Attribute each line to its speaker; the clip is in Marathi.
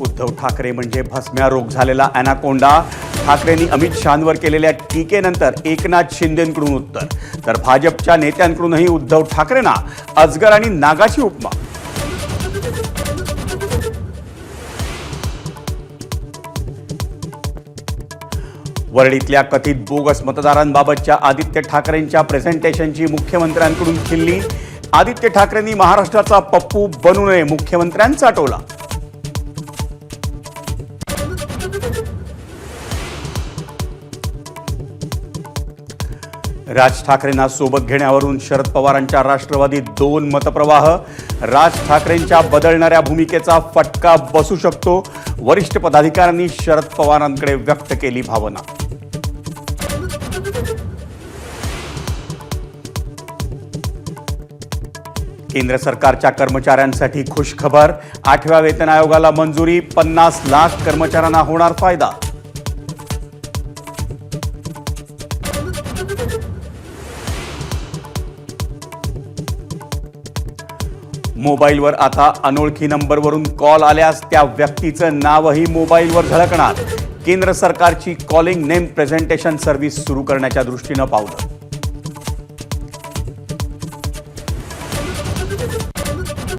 Speaker 1: उद्धव ठाकरे म्हणजे भस्म्या रोग झालेला अॅनाकोंडा. ठाकरेंनी अमित शहांवर केलेल्या टीकेनंतर एकनाथ शिंदेंकडून उत्तर, तर भाजपच्या नेत्यांकडूनही उद्धव ठाकरेंना अजगर आणि नागाची उपमा. वरळीतल्या कथित बोगस मतदारांबाबतच्या आदित्य ठाकरेंच्या प्रेझेंटेशनची मुख्यमंत्र्यांकडून खिल्ली. आदित्य ठाकरेंनी महाराष्ट्राचा पप्पू बनू नये, मुख्यमंत्र्यांचा टोला. राज ठाकरेंना सोबत घेण्यावरून शरद पवारांच्या राष्ट्रवादीत 2 मतप्रवाह. राज ठाकरेंच्या बदलणाऱ्या भूमिकेचा फटका बसू शकतो. वरिष्ठ पदाधिकाऱ्यांनी शरद पवारांकडे व्यक्त केली भावना. केंद्र सरकारच्या कर्मचाऱ्यांसाठी खुशखबर. 8व्या वेतन आयोगाला मंजुरी. 50 लाख कर्मचाऱ्यांना होणार फायदा. मोबाईलवर आता अनोळखी नंबरवरून कॉल आल्यास त्या व्यक्तीचं नावही मोबाईलवर झळकणार. केंद्र सरकारची कॉलिंग नेम प्रेझेंटेशन सर्व्हिस सुरू करण्याच्या दृष्टीनं पावलं.